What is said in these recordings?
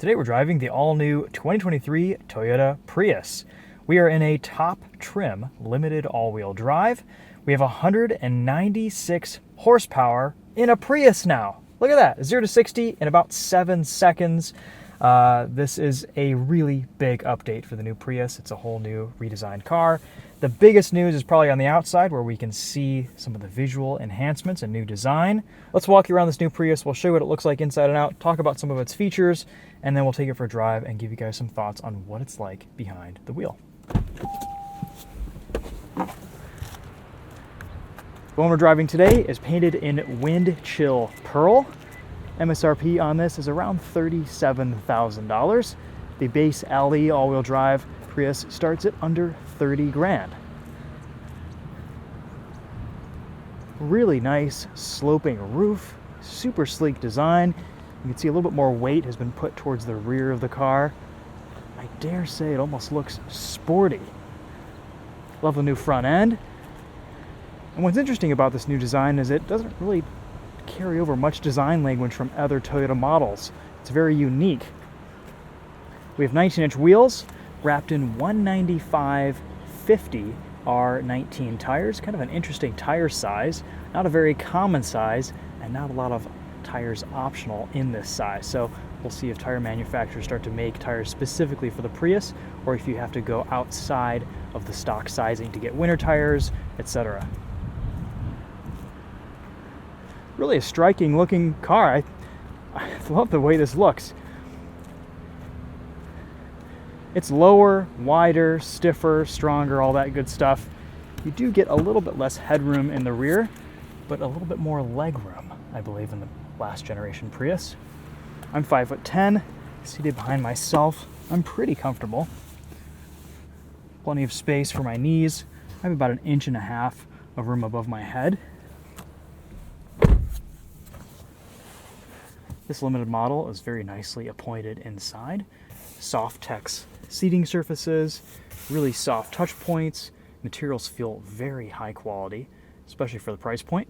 Today we're driving the all-new 2023 Toyota Prius. We are in a top trim limited all-wheel drive. We have 196 horsepower in a Prius now. Look at that, 0 to 60 in about 7 seconds. This is a really big update for the new Prius. It's a whole new redesigned car. The biggest news is probably on the outside where we can see some of the visual enhancements and new design. Let's walk you around this new Prius. We'll show you what it looks like inside and out, talk about some of its features, and then we'll take it for a drive and give you guys some thoughts on what it's like behind the wheel. The one we're driving today is painted in wind chill pearl. MSRP on this is around $37,000. The base LE all-wheel drive Prius starts at under 30 grand. Really nice sloping roof, super sleek design. You can see a little bit more weight has been put towards the rear of the car. I dare say it almost looks sporty. Love the new front end. And what's interesting about this new design is it doesn't really carry over much design language from other Toyota models. It's very unique. We have 19-inch wheels wrapped in 195/50 R19 tires, kind of an interesting tire size, not a very common size, and not a lot of tires optional in this size. So we'll see if tire manufacturers start to make tires specifically for the Prius, or if you have to go outside of the stock sizing to get winter tires, etc. Really a striking looking car. I love the way this looks. It's lower, wider, stiffer, stronger, all that good stuff. You do get a little bit less headroom in the rear, but a little bit more legroom, I believe, in the last generation Prius. I'm 5'10", seated behind myself. I'm pretty comfortable. Plenty of space for my knees. I have about 1.5 inches of room above my head. This limited model is very nicely appointed inside. Softex seating surfaces, really soft touch points. Materials feel very high quality, especially for the price point.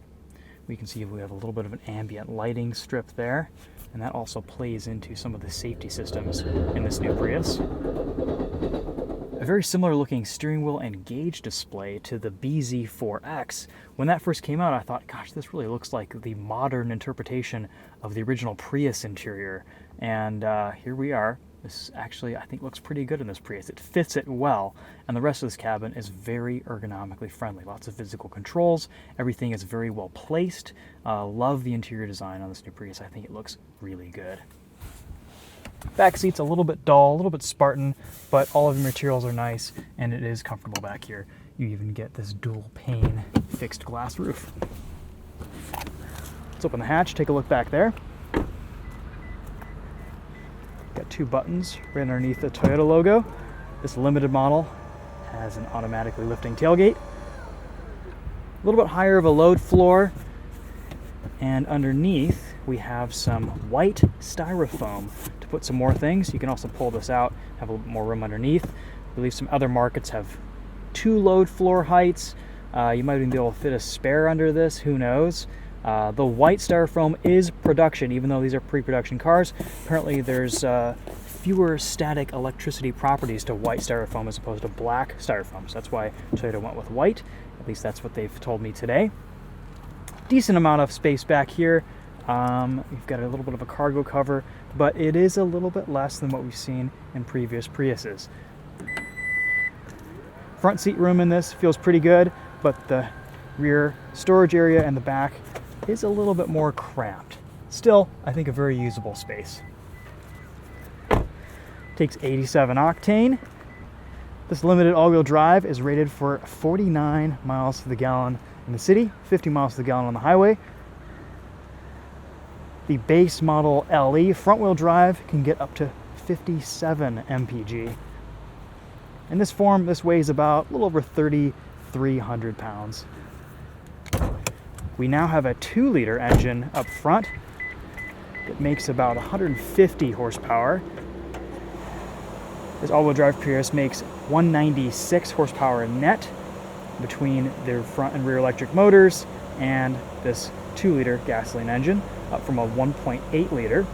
We can see we have a little bit of an ambient lighting strip there, and that also plays into some of the safety systems in this new Prius. A very similar looking steering wheel and gauge display to the BZ4X. When that first came out, I thought, gosh, this really looks like the modern interpretation of the original Prius interior. And here we are. This actually, I think, looks pretty good in this Prius. It fits it well, and the rest of this cabin is very ergonomically friendly. Lots of physical controls. Everything is very well placed. Love the interior design on this new Prius. I think it looks really good. Back seat's a little bit dull, a little bit Spartan, but all of the materials are nice, and it is comfortable back here. You even get this dual pane fixed glass roof. Let's open the hatch, take a look back there. Got 2 buttons right underneath the Toyota logo. This limited model has an automatically lifting tailgate. A little bit higher of a load floor, and underneath we have some white styrofoam to put some more things. You can also pull this out, have a little bit more room underneath. I believe some other markets have 2 load floor heights. You might even be able to fit a spare under this, who knows. The white styrofoam is production, even though these are pre-production cars. Apparently there's fewer static electricity properties to white styrofoam as opposed to black styrofoam. So that's why Toyota went with white. At least that's what they've told me today. Decent amount of space back here. You've got a little bit of a cargo cover, but it is a little bit less than what we've seen in previous Priuses. Front seat room in this feels pretty good, but the rear storage area and the back is a little bit more cramped. Still, I think a very usable space. Takes 87 octane. This limited all-wheel drive is rated for 49 miles to the gallon in the city, 50 miles to the gallon on the highway. The base model LE front-wheel drive can get up to 57 mpg. In this form, this weighs about a little over 3,300 pounds. We now have a 2-liter engine up front that makes about 150 horsepower. This all-wheel drive Prius makes 196 horsepower net between their front and rear electric motors and this 2-liter gasoline engine, up from a 1.8 liter.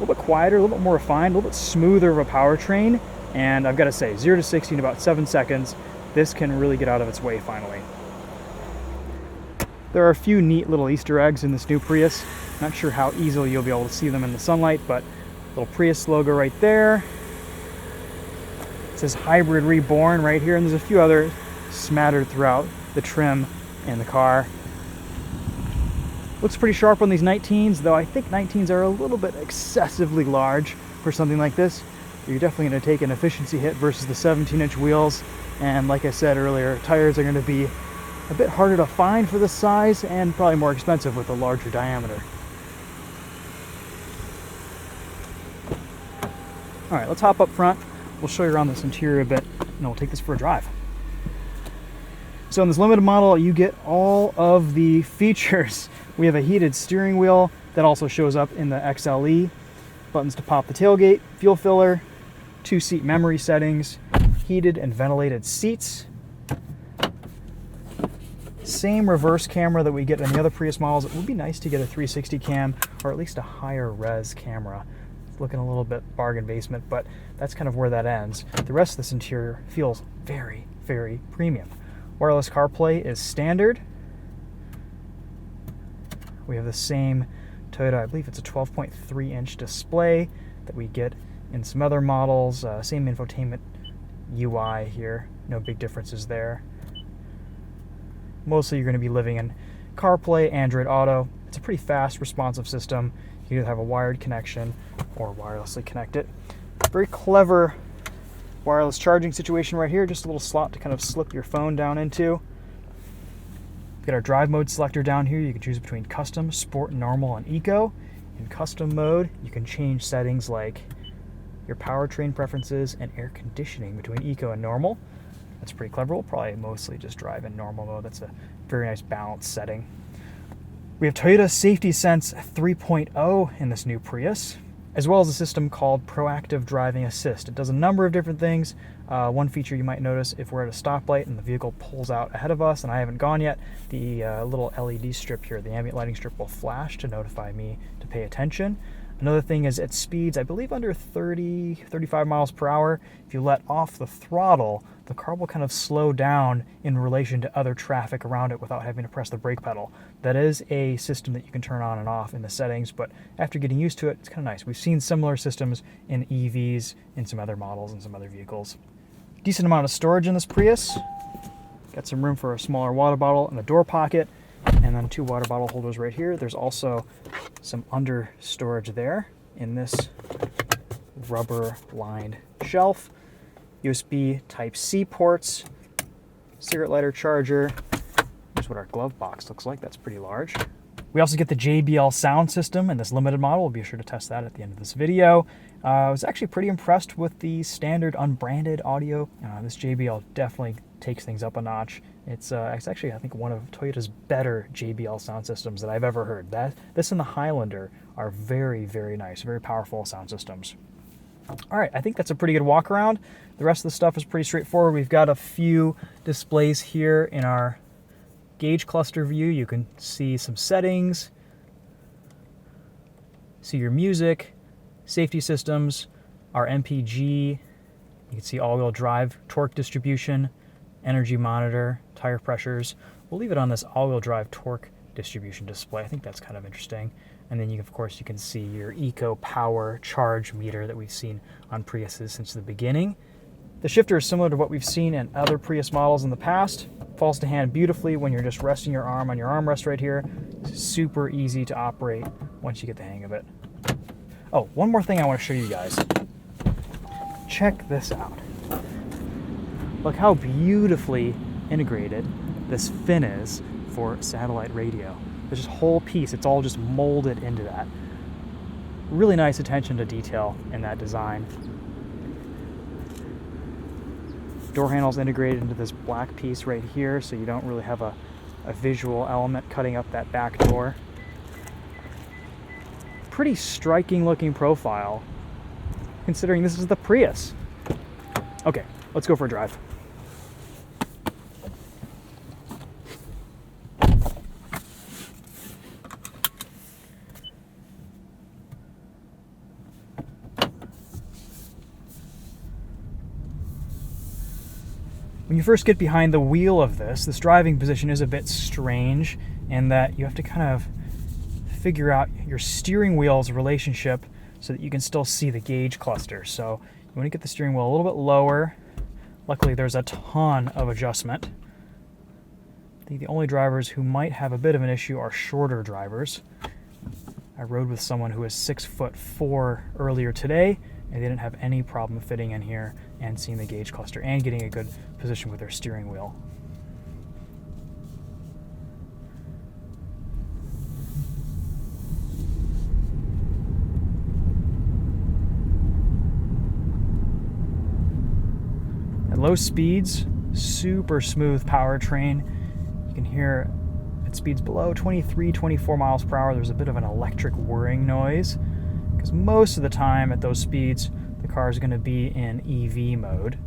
little bit quieter, a little bit more refined, a little bit smoother of a powertrain, and I've got to say, 0 to 60 in about 7 seconds. This can really get out of its way finally. There are a few neat little Easter eggs in this new Prius. Not sure how easily you'll be able to see them in the sunlight, but little Prius logo right there. It says Hybrid Reborn right here, and there's a few others smattered throughout the trim and the car. Looks pretty sharp on these 19s, though I think 19s are a little bit excessively large for something like this. You're definitely going to take an efficiency hit versus the 17-inch wheels, and like I said earlier, tires are going to be a bit harder to find for this size and probably more expensive with a larger diameter. All right, let's hop up front. We'll show you around this interior a bit, and we'll take this for a drive. So in this limited model, you get all of the features. We have a heated steering wheel that also shows up in the XLE, buttons to pop the tailgate, fuel filler, 2-seat memory settings, heated and ventilated seats, same reverse camera that we get in the other Prius models. It would be nice to get a 360 cam or at least a higher res camera. It's looking a little bit bargain basement, but that's kind of where that ends. The rest of this interior feels very, very premium. Wireless CarPlay is standard. We have the same Toyota, I believe it's a 12.3-inch display that we get in some other models. Same infotainment UI here, no big differences there. Mostly you're going to be living in CarPlay, Android Auto. It's a pretty fast, responsive system. You can either have a wired connection or wirelessly connect it. Very clever wireless charging situation right here. Just a little slot to kind of slip your phone down into. We've got our drive mode selector down here. You can choose between custom, sport, normal, and eco. In custom mode, you can change settings like your powertrain preferences and air conditioning between eco and normal. That's pretty clever. We'll probably mostly just drive in normal mode. That's a very nice balanced setting. We have Toyota Safety Sense 3.0 in this new Prius, as well as a system called Proactive Driving Assist. It does a number of different things. One feature you might notice if we're at a stoplight and the vehicle pulls out ahead of us and I haven't gone yet, the little LED strip here, the ambient lighting strip, will flash to notify me to pay attention. Another thing is at speeds, I believe under 30, 35 miles per hour, if you let off the throttle, the car will kind of slow down in relation to other traffic around it without having to press the brake pedal. That is a system that you can turn on and off in the settings, but after getting used to it, it's kind of nice. We've seen similar systems in EVs, in some other models, and some other vehicles. Decent amount of storage in this Prius. Got some room for a smaller water bottle in the door pocket, and then 2 water bottle holders right here. There's also some under storage there in this rubber lined shelf. USB Type-C ports, cigarette lighter charger. Here's what our glove box looks like. That's pretty large. We also get the JBL sound system in this limited model. We'll be sure to test that at the end of this video. I was actually pretty impressed with the standard unbranded audio. This JBL definitely takes things up a notch. It's actually, I think, one of Toyota's better JBL sound systems that I've ever heard. This and the Highlander are very, very nice, very powerful sound systems. All right, I think that's a pretty good walk around. The rest of the stuff is pretty straightforward. We've got a few displays here in our gauge cluster view. You can see some settings, see your music, safety systems, our MPG. You can see all-wheel drive torque distribution, energy monitor, tire pressures. We'll leave it on this all-wheel drive torque distribution display. I think that's kind of interesting. And then, of course, you can see your eco power charge meter that we've seen on Priuses since the beginning. The shifter is similar to what we've seen in other Prius models in the past. Falls to hand beautifully when you're just resting your arm on your armrest right here. It's super easy to operate once you get the hang of it. Oh, one more thing I want to show you guys. Check this out. Look how beautifully integrated this fin is for satellite radio. This whole piece, it's all just molded into that. Really nice attention to detail in that design. Door handle's integrated into this black piece right here, so you don't really have a visual element cutting up that back door. Pretty striking looking profile, considering this is the Prius. Okay, let's go for a drive. When you first get behind the wheel of this driving position is a bit strange in that you have to kind of figure out your steering wheel's relationship so that you can still see the gauge cluster. So you want to get the steering wheel a little bit lower. Luckily, there's a ton of adjustment. I think the only drivers who might have a bit of an issue are shorter drivers. I rode with someone who was 6'4" earlier today, and they didn't have any problem fitting in here and seeing the gauge cluster and getting a good position with their steering wheel. At low speeds, super smooth powertrain. You can hear at speeds below 23, 24 miles per hour, there's a bit of an electric whirring noise, because most of the time at those speeds, the car is going to be in EV mode.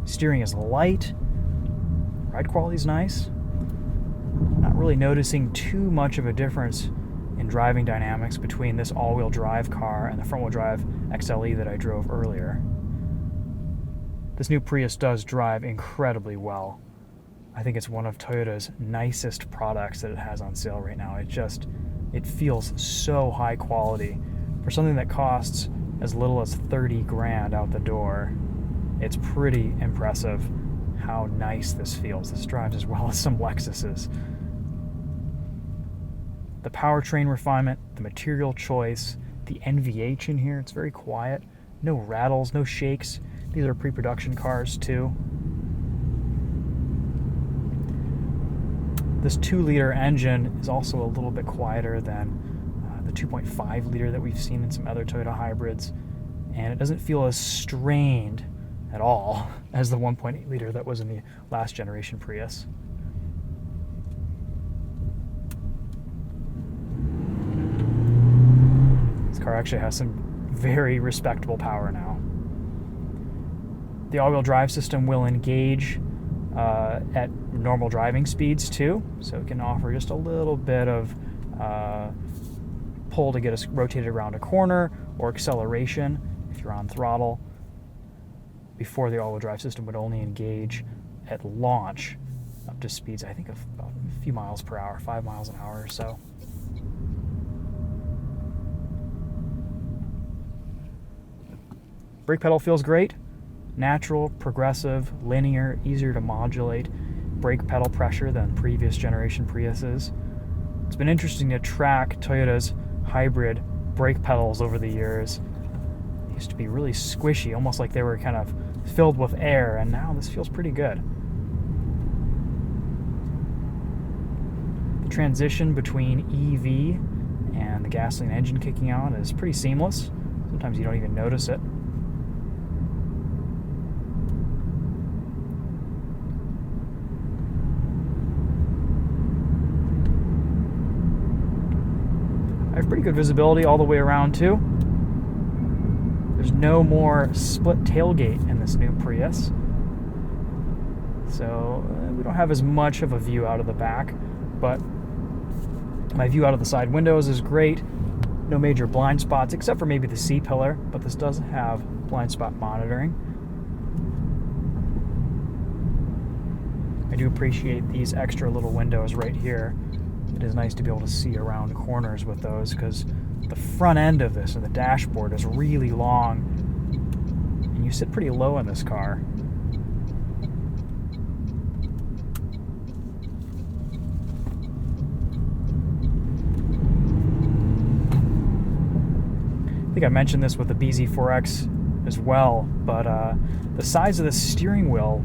Steering is light. Ride quality is nice. Not really noticing too much of a difference in driving dynamics between this all-wheel drive car and the front-wheel drive XLE that I drove earlier. This new Prius does drive incredibly well. I think it's one of Toyota's nicest products that it has on sale right now. It feels so high quality. For something that costs as little as 30 grand out the door, it's pretty impressive how nice this feels. This drives as well as some Lexuses. The powertrain refinement, the material choice, the NVH in here, it's very quiet. No rattles, no shakes. These are pre-production cars too. This 2-liter engine is also a little bit quieter than the 2.5 liter that we've seen in some other Toyota hybrids, and it doesn't feel as strained at all as the 1.8 liter that was in the last generation Prius. This car actually has some very respectable power now. The all-wheel drive system will engage at normal driving speeds too, so it can offer just a little bit of pull to get us rotated around a corner, or acceleration if you're on throttle. Before, the all-wheel drive system would only engage at launch up to speeds, I think, of about a few miles per hour, 5 miles an hour or so. Brake pedal feels great. Natural, progressive, linear, easier to modulate brake pedal pressure than previous generation Priuses. It's been interesting to track Toyota's hybrid brake pedals over the years. They used to be really squishy, almost like they were kind of filled with air, and now this feels pretty good. The transition between EV and the gasoline engine kicking on is pretty seamless. Sometimes you don't even notice it. I have pretty good visibility all the way around too. There's no more split tailgate in this new Prius, so we don't have as much of a view out of the back, but my view out of the side windows is great. No major blind spots except for maybe the C-pillar, but this does have blind spot monitoring. I do appreciate these extra little windows right here. It is nice to be able to see around corners with those, because the front end of this, or the dashboard, is really long, and you sit pretty low in this car. I think I mentioned this with the BZ4X as well, but the size of the steering wheel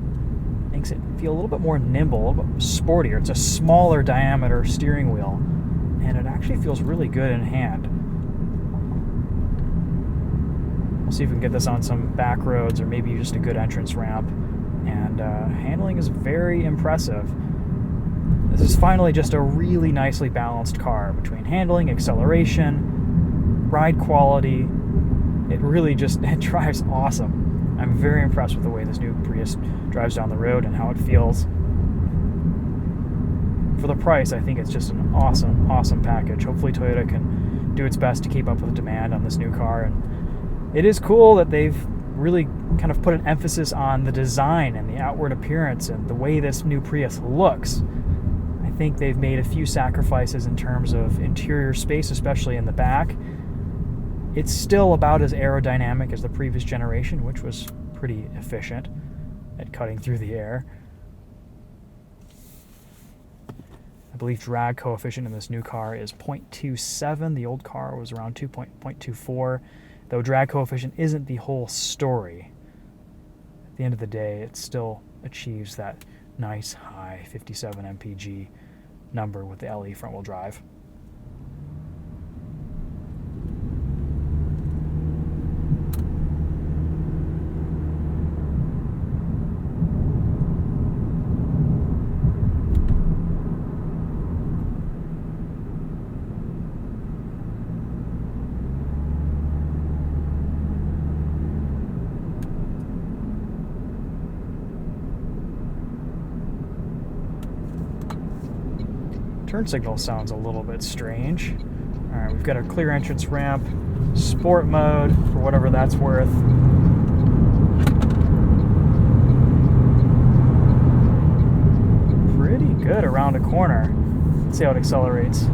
makes it feel a little bit more nimble, a little bit sportier. It's a smaller diameter steering wheel, and it actually feels really good in hand. We'll see if we can get this on some back roads, or maybe just a good entrance ramp, and handling is very impressive. This is finally just a really nicely balanced car between handling, acceleration, ride quality. It really just, it drives awesome. I'm very impressed with the way this new Prius drives down the road and how it feels. For the price, I think it's just an awesome, awesome package. Hopefully Toyota can do its best to keep up with demand on this new car and it is cool that they've really kind of put an emphasis on the design and the outward appearance and the way this new Prius looks. I think they've made a few sacrifices in terms of interior space, especially in the back. It's still about as aerodynamic as the previous generation, which was pretty efficient at cutting through the air. I believe drag coefficient in this new car is 0.27. The old car was around 0.24. Though drag coefficient isn't the whole story. At the end of the day, it still achieves that nice high 57 mpg number with the LE front-wheel drive. Turn signal sounds a little bit strange. All right, we've got our clear entrance ramp, sport mode, for whatever that's worth. Pretty good around a corner. Let's see how it accelerates.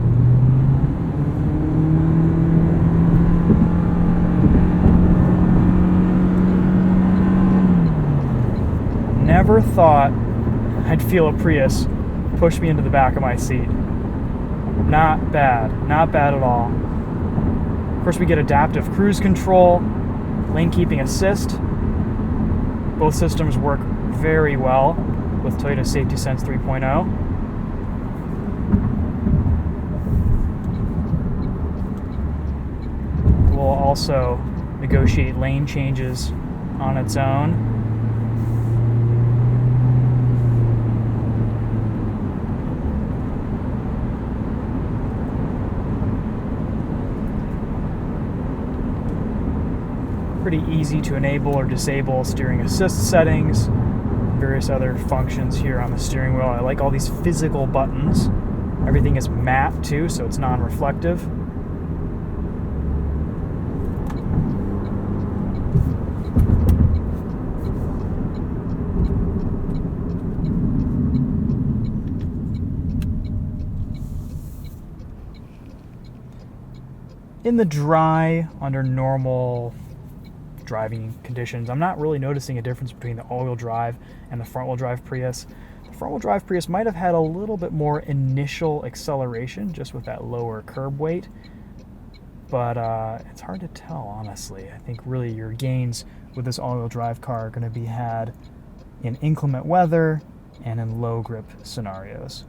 Never thought I'd feel a Prius push me into the back of my seat. Not bad. Not bad at all. Of course, we get adaptive cruise control, lane keeping assist. Both systems work very well with Toyota Safety Sense 3.0. We'll also negotiate lane changes on its own. Pretty easy to enable or disable steering assist settings, various other functions here on the steering wheel. I like all these physical buttons. Everything is matte too, so it's non-reflective. In the dry, under normal driving conditions, I'm not really noticing a difference between the all-wheel drive and the front-wheel drive Prius. The front-wheel drive Prius might have had a little bit more initial acceleration just with that lower curb weight, but it's hard to tell, honestly. I think really your gains with this all-wheel drive car are going to be had in inclement weather and in low grip scenarios.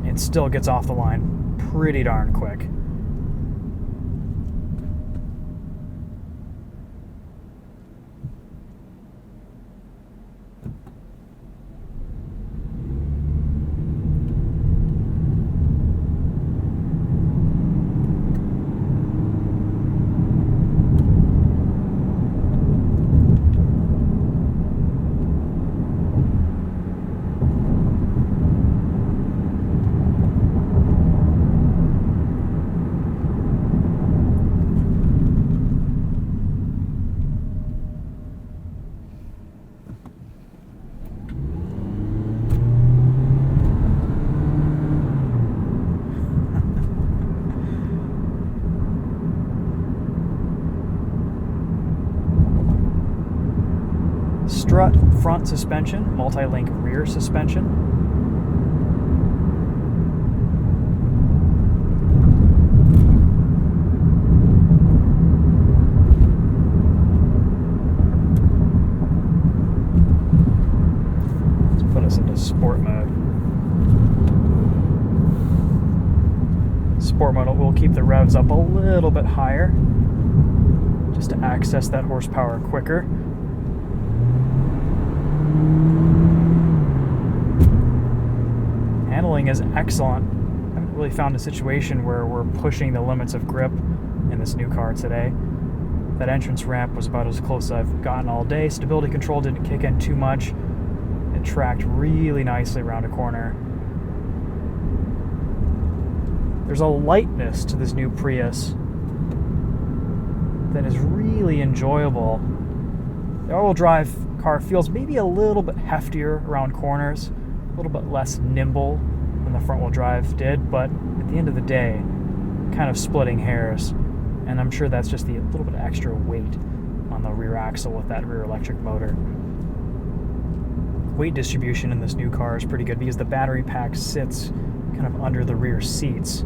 It still gets off the line pretty darn quick. Strut front suspension, multi-link rear suspension. Let's put us into sport mode. Sport mode will keep the revs up a little bit higher just to access that horsepower quicker. Handling is excellent. I haven't really found a situation where we're pushing the limits of grip in this new car today. That entrance ramp was about as close as I've gotten all day. Stability control didn't kick in too much. It tracked really nicely around a corner. There's a lightness to this new Prius that is really enjoyable. The all-wheel drive car feels maybe a little bit heftier around corners, a little bit less nimble than the front-wheel drive did, but at the end of the day, kind of splitting hairs, and I'm sure that's just the little bit of extra weight on the rear axle with that rear electric motor. Weight distribution in this new car is pretty good because the battery pack sits kind of under the rear seats.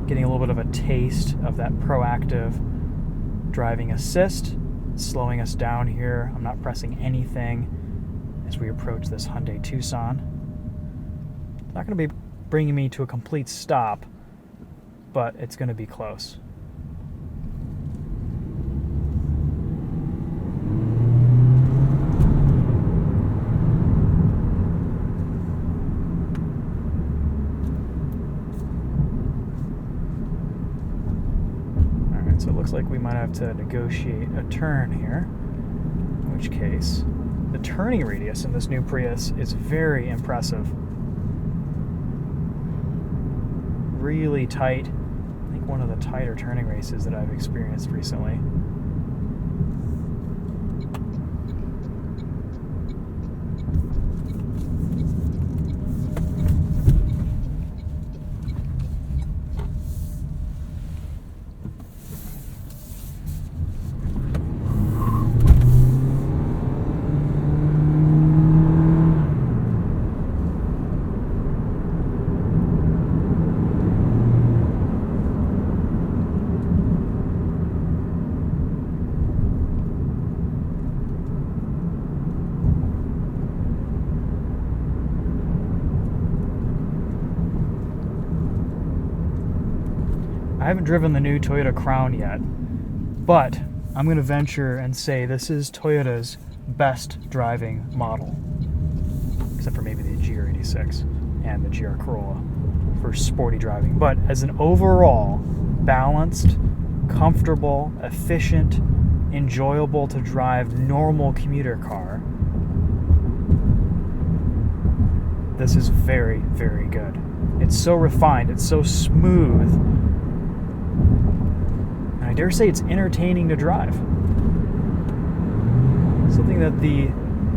Getting a little bit of a taste of that proactive driving assist, slowing us down here. I'm not pressing anything as we approach this Hyundai Tucson. It's not going to be bringing me to a complete stop, but it's going to be close. So it looks like we might have to negotiate a turn here, in which case the turning radius in this new Prius is very impressive. Really tight. I think one of the tighter turning radiuses that I've experienced recently. I haven't driven the new Toyota Crown yet, but I'm going to venture and say this is Toyota's best driving model, except for maybe the GR86 and the GR Corolla for sporty driving. But as an overall balanced, comfortable, efficient, enjoyable to drive normal commuter car, this is very, very good. It's so refined, it's so smooth. I dare say it's entertaining to drive. Something that the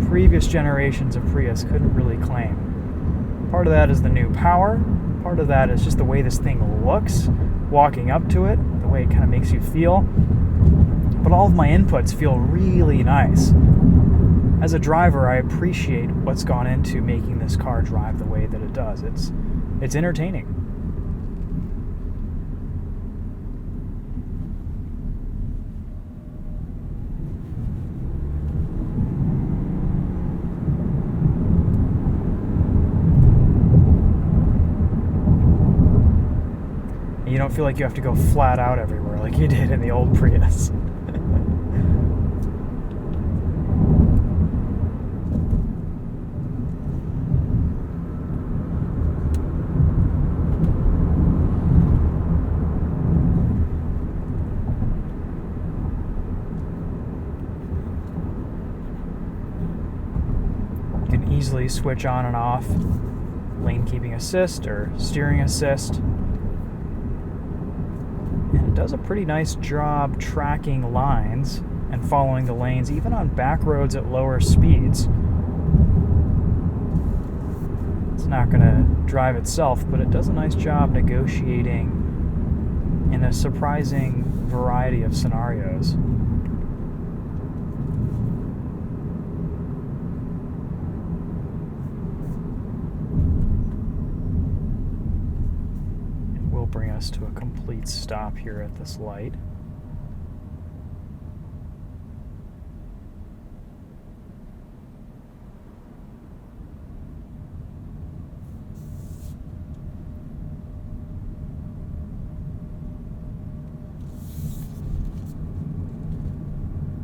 previous generations of Prius couldn't really claim. Part of that is the new power. Part of that is just the way this thing looks, walking up to it, the way it kind of makes you feel. But all of my inputs feel really nice. As a driver, I appreciate what's gone into making this car drive the way that it does. It's entertaining. You don't feel like you have to go flat out everywhere like you did in the old Prius. You can easily switch on and off lane keeping assist or steering assist. Does a pretty nice job tracking lines and following the lanes, even on back roads at lower speeds. It's not going to drive itself, but it does a nice job negotiating in a surprising variety of scenarios. Bring us to a complete stop here at this light.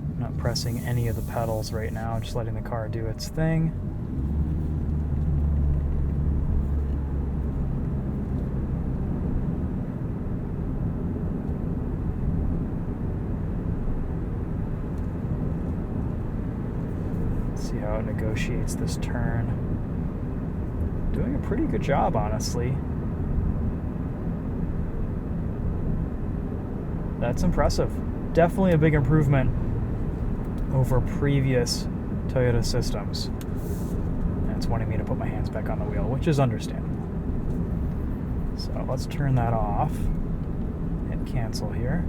I'm not pressing any of the pedals right now, just letting the car do its thing. See how it negotiates this turn. Doing a pretty good job, honestly. That's impressive. Definitely a big improvement over previous Toyota systems. And it's wanting me to put my hands back on the wheel, which is understandable. So let's turn that off and cancel here.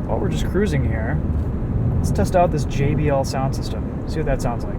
While we're just cruising here, let's test out this JBL sound system. See what that sounds like.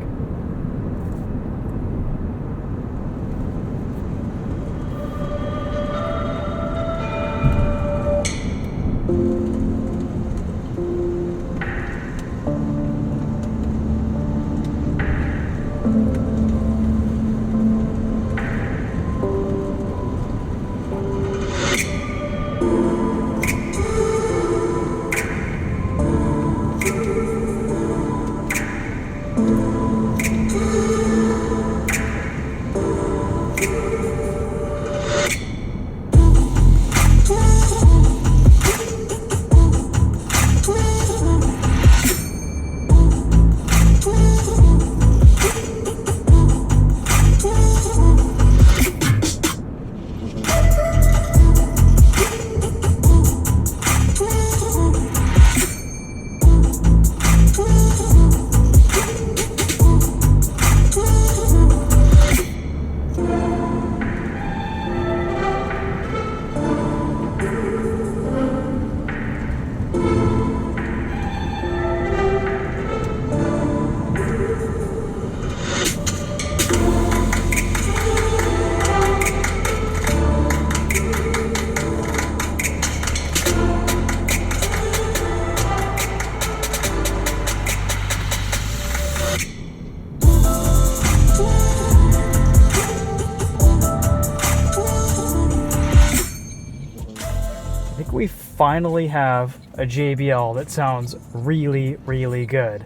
We finally have a JBL that sounds really, really good.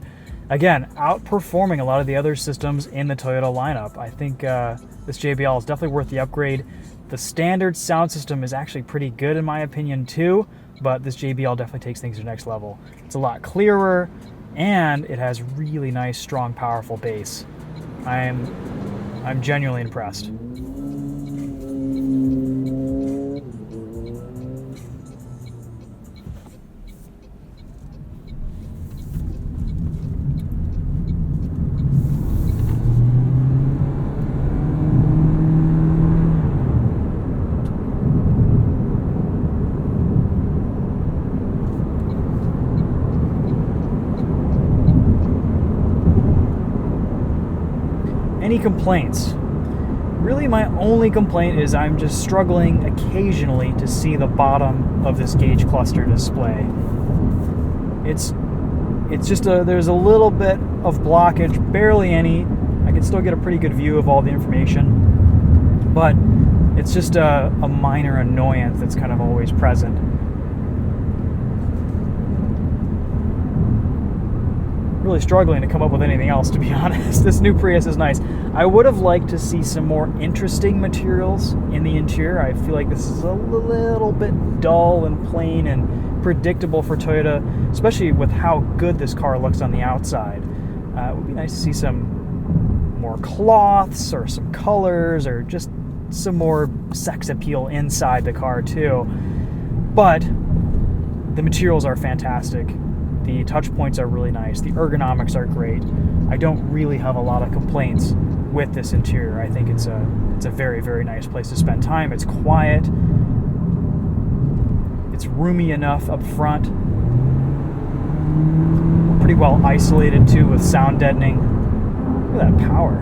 Again, outperforming a lot of the other systems in the Toyota lineup. I think this JBL is definitely worth the upgrade. The standard sound system is actually pretty good in my opinion too, but this JBL definitely takes things to the next level. It's a lot clearer, and it has really nice, strong, powerful bass. I'm genuinely impressed. Any complaints? Really, my only complaint is I'm just struggling occasionally to see the bottom of this gauge cluster display. It's just there's a little bit of blockage, barely any. I can still get a pretty good view of all the information, but it's just a minor annoyance that's kind of always present. Really struggling to come up with anything else, to be honest. This new Prius is nice. I would have liked to see some more interesting materials in the interior. I feel like this is a little bit dull and plain and predictable for Toyota, especially with how good this car looks on the outside. It would be nice to see some more cloths or some colors or just some more sex appeal inside the car too. But the materials are fantastic. The touch points are really nice. The ergonomics are great. I don't really have a lot of complaints with this interior. I think it's a very, very nice place to spend time. It's quiet. It's roomy enough up front. Pretty well isolated too with sound deadening. Look at that power.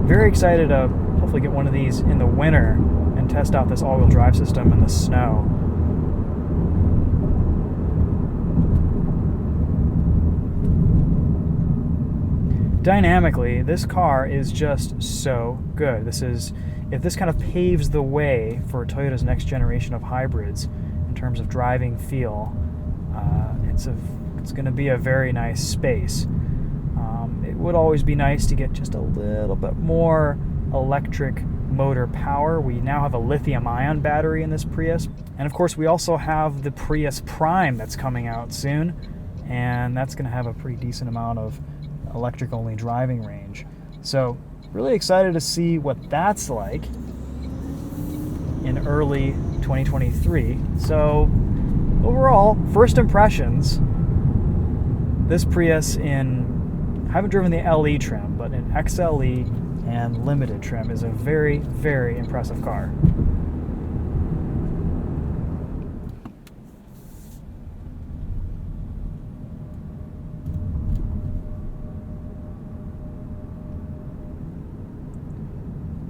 Very excited to hopefully get one of these in the winter and test out this all-wheel drive system in the snow. Dynamically, this car is just so good. If this kind of paves the way for Toyota's next generation of hybrids in terms of driving feel, it's going to be a very nice space. It would always be nice to get just a little bit more electric motor power. We now have a lithium-ion battery in this Prius, and of course we also have the Prius Prime that's coming out soon. and that's going to have a pretty decent amount of electric-only driving range. So really excited to see what that's like in early 2023. So overall, first impressions, this Prius I haven't driven the LE trim, but in XLE and Limited trim is a very, very impressive car.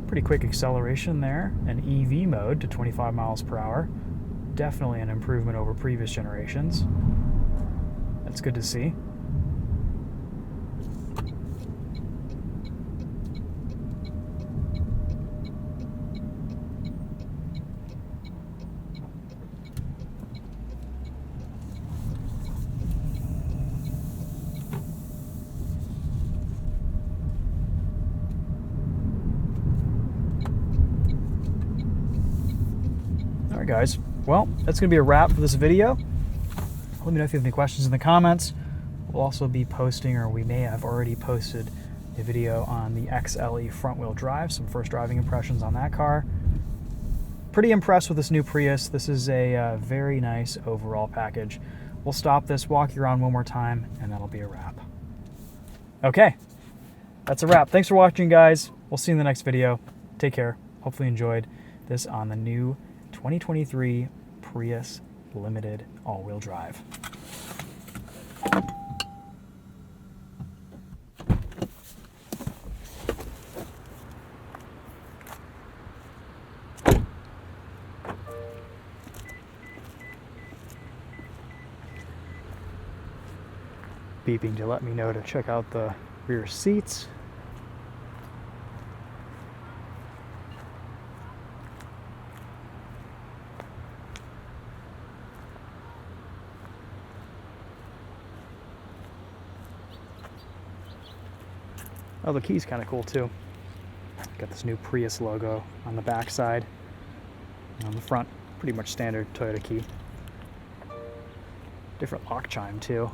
Pretty quick acceleration there, an EV mode to 25 miles per hour. Definitely an improvement over previous generations. That's good to see. Alright guys, well, that's going to be a wrap for this video. Let me know if you have any questions in the comments. We'll also be posting, or we may have already posted, a video on the XLE front-wheel drive, some first driving impressions on that car. Pretty impressed with this new Prius. This is a very nice overall package. We'll stop this, walk you around one more time, and that'll be a wrap. Okay, that's a wrap. Thanks for watching, guys. We'll see you in the next video. Take care. Hopefully you enjoyed this on the new 2023 Prius Limited all-wheel drive. Beeping to let me know to check out the rear seats. Oh, the key's kind of cool too. Got this new Prius logo on the back side. And on the front, pretty much standard Toyota key. Different lock chime too.